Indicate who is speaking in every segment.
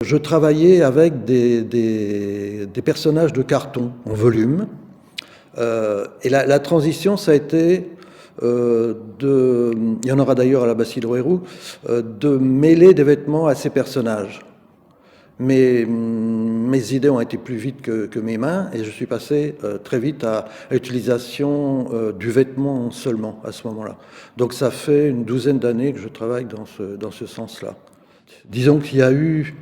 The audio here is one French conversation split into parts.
Speaker 1: Je travaillais avec des personnages de carton en volume. Et la transition, ça a été il y en aura d'ailleurs à la Bastille de Rouerou, de mêler des vêtements à ces personnages. Mes idées ont été plus vite que mes mains et je suis passé très vite à l'utilisation du vêtement seulement à ce moment-là. Donc ça fait une douzaine d'années que je travaille dans ce sens-là. Disons qu'il y a eu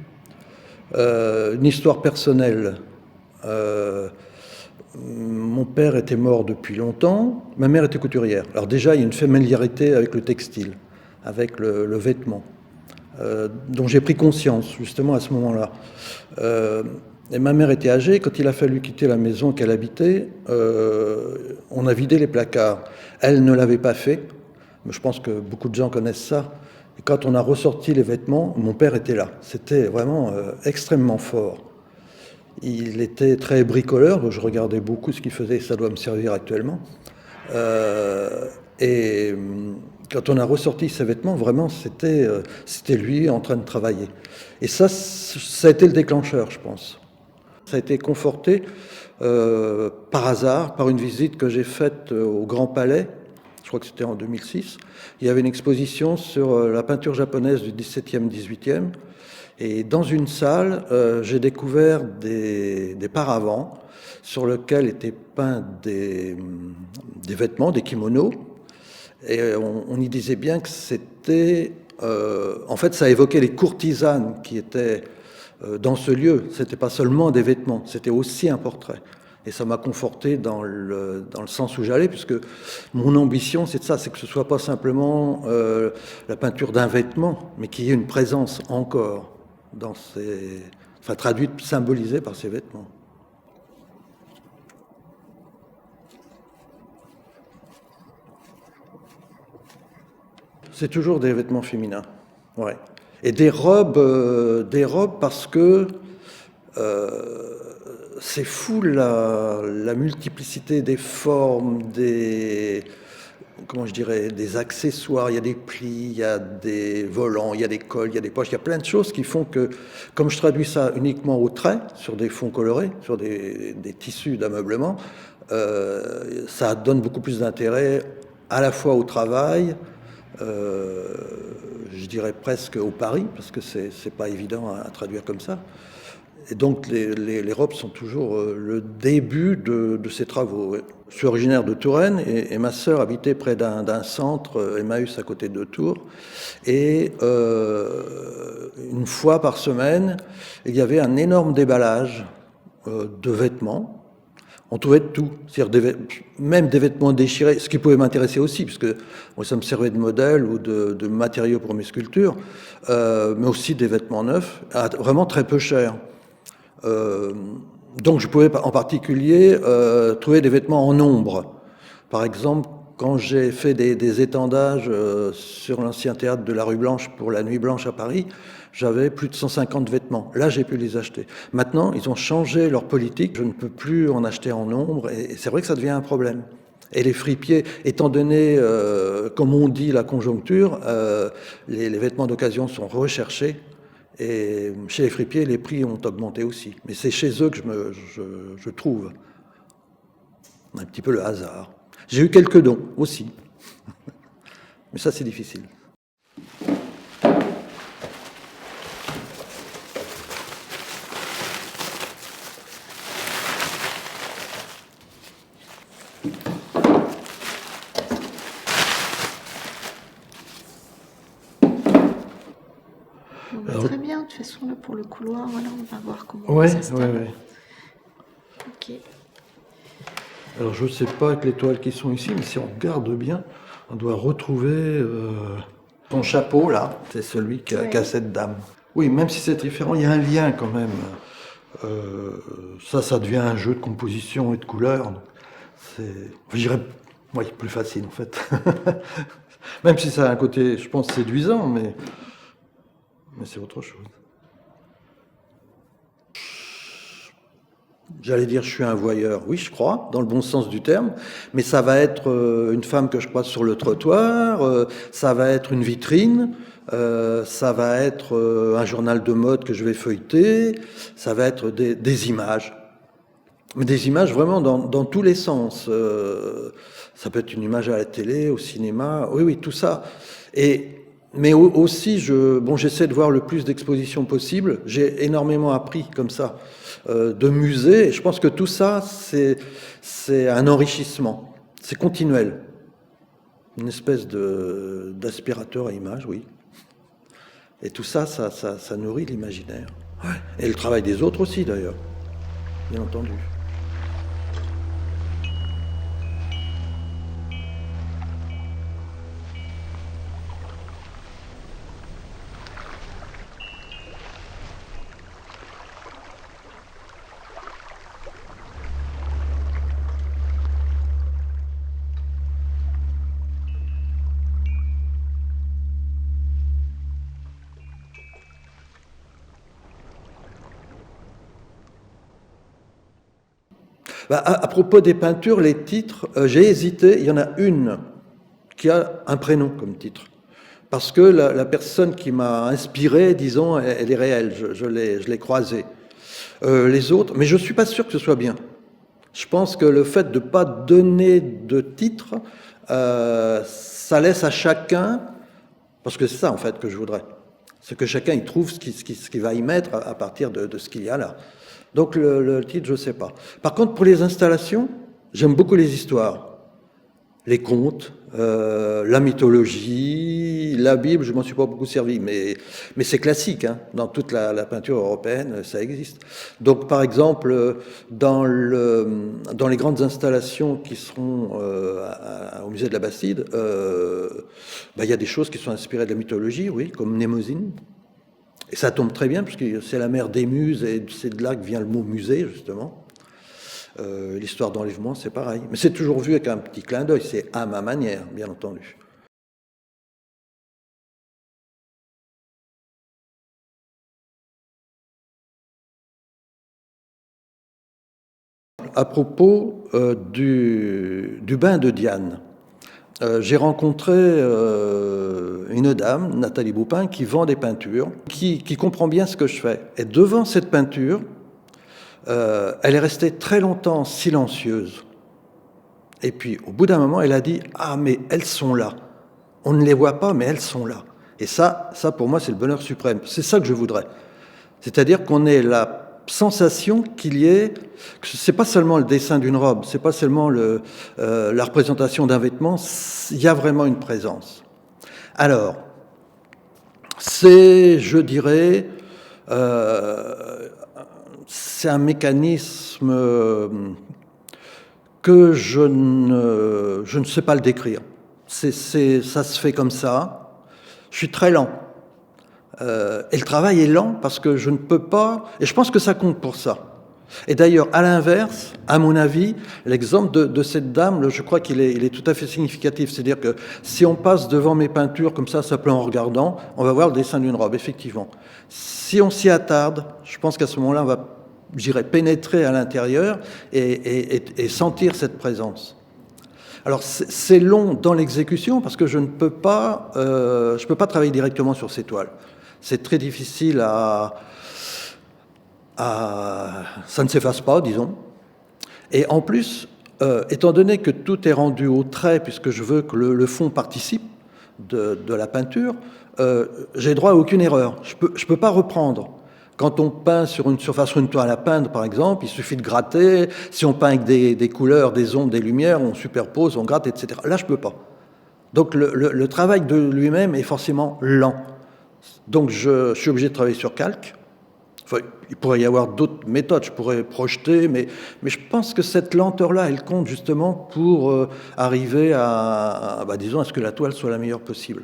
Speaker 1: une histoire personnelle. Mon père était mort depuis longtemps, ma mère était couturière. Alors déjà, il y a une familiarité avec le textile, avec le vêtement, dont j'ai pris conscience justement à ce moment-là. Et ma mère était âgée, quand il a fallu quitter la maison qu'elle habitait, on a vidé les placards. Elle ne l'avait pas fait, mais je pense que beaucoup de gens connaissent ça. Et quand on a ressorti les vêtements, mon père était là. C'était vraiment extrêmement fort. Il était très bricoleur, donc je regardais beaucoup ce qu'il faisait, ça doit me servir actuellement. Et quand on a ressorti ses vêtements, vraiment, c'était lui en train de travailler. Et ça a été le déclencheur, je pense. Ça a été conforté par hasard, par une visite que j'ai faite au Grand Palais, je crois que c'était en 2006. Il y avait une exposition sur la peinture japonaise du XVIIe, XVIIIe. Et dans une salle, j'ai découvert des paravents sur lesquels étaient peints des vêtements, des kimonos. Et on y disait bien que c'était... en fait, ça évoquait les courtisanes qui étaient dans ce lieu. C'était pas seulement des vêtements, c'était aussi un portrait. Et ça m'a conforté dans le sens où j'allais, puisque mon ambition, c'est ça, c'est que ce soit pas simplement la peinture d'un vêtement, mais qu'il y ait une présence encore dans traduite, symbolisée par ces vêtements. C'est toujours des vêtements féminins, ouais. Et des robes parce que c'est fou la multiplicité des formes, des accessoires, il y a des plis, il y a des volants, il y a des cols, il y a des poches, il y a plein de choses qui font que, comme je traduis ça uniquement au trait, sur des fonds colorés, sur des tissus d'ameublement, ça donne beaucoup plus d'intérêt à la fois au travail, je dirais presque au pari, parce que c'est pas évident à traduire comme ça. Et donc les robes sont toujours le début de ces travaux. Je suis originaire de Touraine et ma sœur habitait près d'un centre, Emmaüs, à côté de Tours. Et une fois par semaine, il y avait un énorme déballage de vêtements. On trouvait de tout, c'est-à-dire même des vêtements déchirés, ce qui pouvait m'intéresser aussi, puisque moi, ça me servait de modèle ou de matériaux pour mes sculptures, mais aussi des vêtements neufs, vraiment très peu chers. Donc je pouvais en particulier trouver des vêtements en nombre. Par exemple, quand j'ai fait des étendages sur l'ancien théâtre de la Rue Blanche pour la Nuit Blanche à Paris, j'avais plus de 150 vêtements. Là, j'ai pu les acheter. Maintenant, ils ont changé leur politique. Je ne peux plus en acheter en nombre. Et c'est vrai que ça devient un problème. Et les fripiers, étant donné, comme on dit, la conjoncture, les vêtements d'occasion sont recherchés. Et chez les fripiers, les prix ont augmenté aussi. Mais c'est chez eux que je trouve un petit peu le hasard. J'ai eu quelques dons aussi. Mais ça, c'est difficile.
Speaker 2: Très bien, de toute façon, là, pour le couloir, voilà, on va voir comment ça se passe.
Speaker 1: Ouais.
Speaker 2: Ok.
Speaker 1: Alors, je ne sais pas avec les toiles qui sont ici, mais si on regarde bien, on doit retrouver son chapeau, là. C'est celui qu'a cette dame. Oui, même si c'est différent, il y a un lien quand même. Ça devient un jeu de composition et de couleurs. Je dirais, oui, plus facile, en fait. Même si ça a un côté, je pense, séduisant, mais c'est autre chose. J'allais dire, je suis un voyeur. Oui, je crois, dans le bon sens du terme. Mais ça va être une femme que je croise sur le trottoir. Ça va être une vitrine. ça va être un journal de mode que je vais feuilleter, ça va être des images. Mais des images vraiment dans tous les sens. Ça peut être une image à la télé, au cinéma, oui, tout ça. Mais aussi, j'essaie de voir le plus d'expositions possible. J'ai énormément appris comme ça de musées. Et je pense que tout ça, c'est un enrichissement. C'est continuel. Une espèce d'aspirateur à images, oui. Et tout ça, ça nourrit l'imaginaire. Ouais. Et le travail des autres aussi, d'ailleurs, bien entendu. À propos des peintures, les titres, j'ai hésité. Il y en a une qui a un prénom comme titre. Parce que la personne qui m'a inspiré, disons, elle est réelle. Je l'ai croisée. Les autres, mais je ne suis pas sûr que ce soit bien. Je pense que le fait de ne pas donner de titre, ça laisse à chacun, parce que c'est ça en fait que je voudrais, c'est que chacun y trouve ce qu'il va y mettre à partir de ce qu'il y a là. Donc le titre, je ne sais pas. Par contre, pour les installations, j'aime beaucoup les histoires, les contes, la mythologie, la Bible, je m'en suis pas beaucoup servi, mais c'est classique, hein, dans toute la peinture européenne, ça existe. Donc par exemple, dans les grandes installations qui seront au musée de la Bastide, il y a des choses qui sont inspirées de la mythologie, oui, comme Mnémosyne. Et ça tombe très bien, puisque c'est la mère des muses, et c'est de là que vient le mot musée, justement. L'histoire d'enlèvement, c'est pareil. Mais c'est toujours vu avec un petit clin d'œil, c'est à ma manière, bien entendu. À propos du bain de Diane, j'ai rencontré une dame, Nathalie Boupin, qui vend des peintures, qui comprend bien ce que je fais. Et devant cette peinture, elle est restée très longtemps silencieuse. Et puis, au bout d'un moment, elle a dit « Ah, mais elles sont là. On ne les voit pas, mais elles sont là. » Et ça, pour moi, c'est le bonheur suprême. C'est ça que je voudrais. C'est-à-dire qu'on ait la sensation qu'il y ait... C'est pas seulement le dessin d'une robe, c'est pas seulement la représentation d'un vêtement, il y a vraiment une présence. Alors, c'est, je dirais, c'est un mécanisme que je ne sais pas le décrire. Ça se fait comme ça. Je suis très lent. Et le travail est lent parce que je ne peux pas... Et je pense que ça compte pour ça. Et d'ailleurs, à l'inverse, à mon avis, l'exemple de cette dame, je crois qu'il est tout à fait significatif. C'est-à-dire que si on passe devant mes peintures comme ça simplement en regardant, on va voir le dessin d'une robe, effectivement. Si on s'y attarde, je pense qu'à ce moment-là, on va, j'irais, pénétrer à l'intérieur et sentir cette présence. Alors c'est long dans l'exécution parce que je ne peux pas travailler directement sur ces toiles. C'est très difficile ça ne s'efface pas, disons. Et en plus, étant donné que tout est rendu au trait, puisque je veux que le fond participe de la peinture, j'ai droit à aucune erreur. Je peux pas reprendre. Quand on peint sur une surface, sur une toile à peindre, par exemple, il suffit de gratter. Si on peint avec des couleurs, des ombres, des lumières, on superpose, on gratte, etc. Là, je peux pas. Donc, le travail de lui-même est forcément lent. Donc, je suis obligé de travailler sur calque. Enfin, il pourrait y avoir d'autres méthodes, je pourrais projeter, mais je pense que cette lenteur-là, elle compte justement pour arriver disons, à ce que la toile soit la meilleure possible.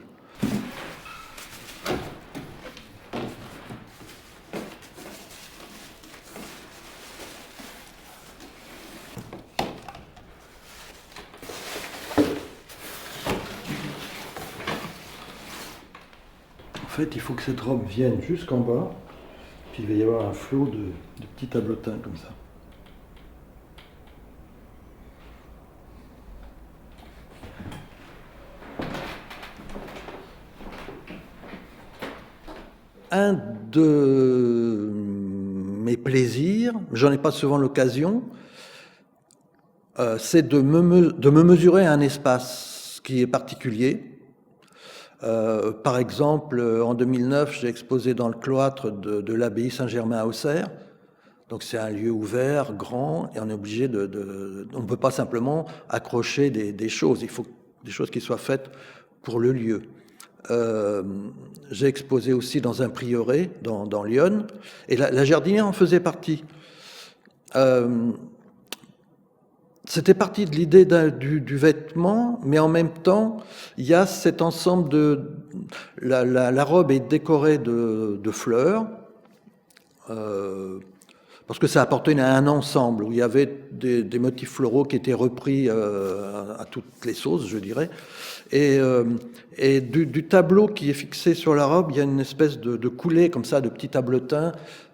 Speaker 1: En fait, il faut que cette robe vienne jusqu'en bas. Puis il va y avoir un flot de petits tableautins comme ça. un de mes plaisirs, j'en ai pas souvent l'occasion, c'est de me mesurer un espace qui est particulier. Par exemple, en 2009, j'ai exposé dans le cloître de l'abbaye Saint-Germain à Auxerre. Donc c'est un lieu ouvert, grand, et on est obligé on ne peut pas simplement accrocher des choses. Il faut des choses qui soient faites pour le lieu. J'ai exposé aussi dans un prieuré, dans Lyon, et la jardinière en faisait partie. C'était parti de l'idée du vêtement, mais en même temps, il y a cet ensemble la robe est décorée de fleurs, parce que ça appartenait à un ensemble où il y avait des motifs floraux qui étaient repris à toutes les sauces, je dirais. Et du tableau qui est fixé sur la robe, il y a une espèce de coulée comme ça, de petits tabletins,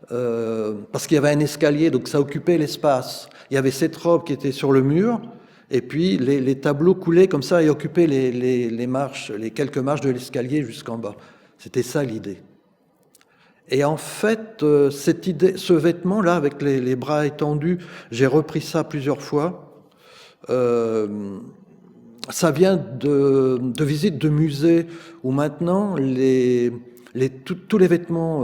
Speaker 1: parce qu'il y avait un escalier, donc ça occupait l'espace. Il y avait cette robe qui était sur le mur, et puis les tableaux coulaient comme ça et occupaient les marches, les quelques marches de l'escalier jusqu'en bas. C'était ça l'idée. Et en fait, cette idée, ce vêtement-là, avec les bras étendus, j'ai repris ça plusieurs fois. Ça vient de visites de musées où maintenant tous les vêtements,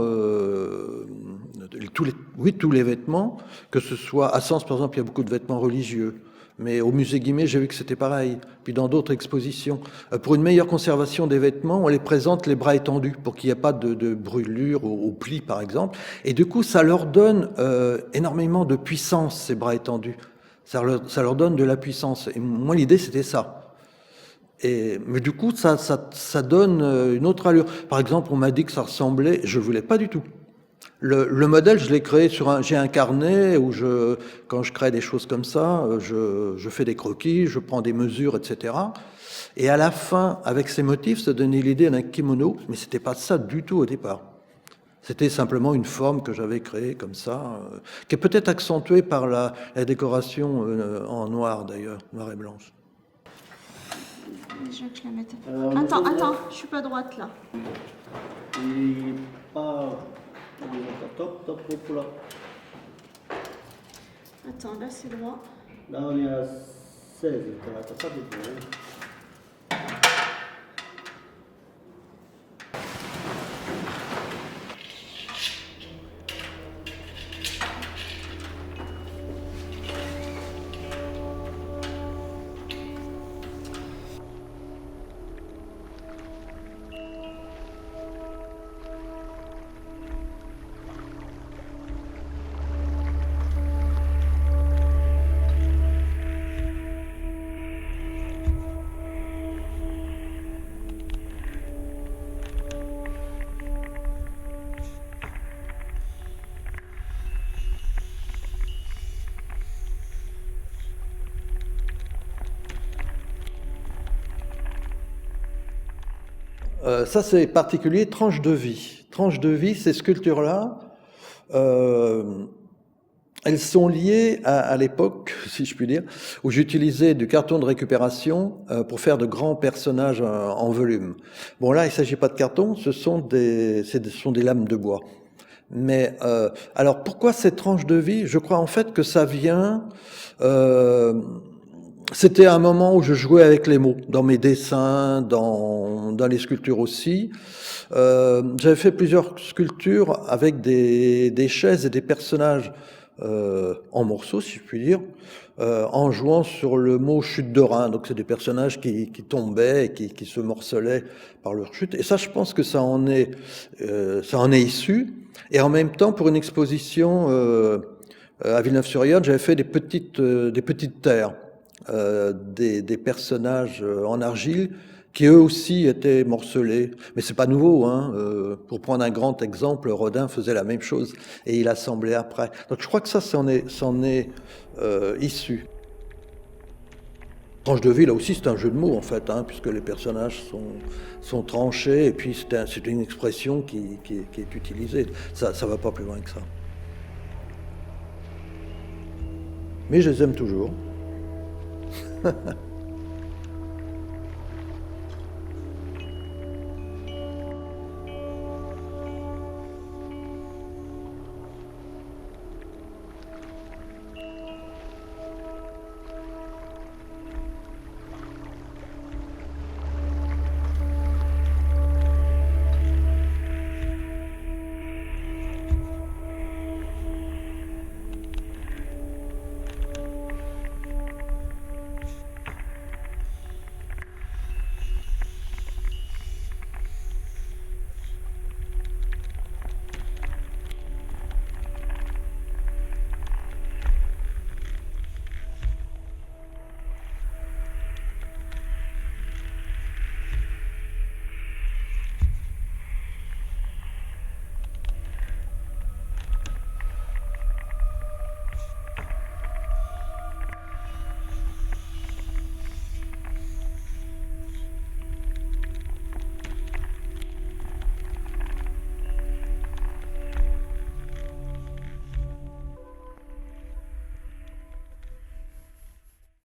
Speaker 1: tous les vêtements, que ce soit à Sens par exemple, il y a beaucoup de vêtements religieux. Mais au musée Guimet, j'ai vu que c'était pareil. Puis dans d'autres expositions, pour une meilleure conservation des vêtements, on les présente les bras étendus pour qu'il n'y ait pas de brûlure au pli, par exemple. Et du coup, ça leur donne énormément de puissance, ces bras étendus. Ça leur donne de la puissance. Et moi, l'idée, c'était ça. Mais du coup, ça donne une autre allure. Par exemple, on m'a dit que ça ressemblait, je ne voulais pas du tout. Le modèle, je l'ai créé j'ai un carnet où quand je crée des choses comme ça, je fais des croquis, je prends des mesures, etc. Et à la fin, avec ces motifs, ça donnait l'idée d'un kimono, mais c'était pas ça du tout au départ. C'était simplement une forme que j'avais créée comme ça, qui est peut-être accentuée par la décoration en noir d'ailleurs, noir et blanche.
Speaker 2: Déjà que je la mette. Attends, je suis pas droite là.
Speaker 3: Et pas. Top, pour là.
Speaker 2: Attends, là c'est droit.
Speaker 3: Là on est à 16, t'as pas de problème.
Speaker 1: Ça, c'est particulier, tranche de vie. Tranche de vie, ces sculptures-là, elles sont liées à l'époque, si je puis dire, où j'utilisais du carton de récupération pour faire de grands personnages en volume. Bon, là, il ne s'agit pas de carton, ce sont des lames de bois. Mais alors, pourquoi cette tranche de vie? Je crois en fait que ça vient... C'était un moment où je jouais avec les mots, dans mes dessins, dans les sculptures aussi. J'avais fait plusieurs sculptures avec des chaises et des personnages en morceaux, si je puis dire, en jouant sur le mot chute de rein. Donc c'est des personnages qui tombaient et qui se morcelaient par leur chute. Et ça, je pense que ça en est issu. Et en même temps, pour une exposition à Villeneuve-sur-Yonne, j'avais fait des petites terres. Des personnages en argile qui eux aussi étaient morcelés. Mais c'est pas nouveau, hein. Pour prendre un grand exemple, Rodin faisait la même chose et il assemblait après. Donc je crois que ça, c'en est issu. Tranche de vie, là aussi, c'est un jeu de mots en fait, hein, puisque les personnages sont tranchés et puis c'est une expression qui est utilisée. Ça va pas plus loin que ça. Mais je les aime toujours.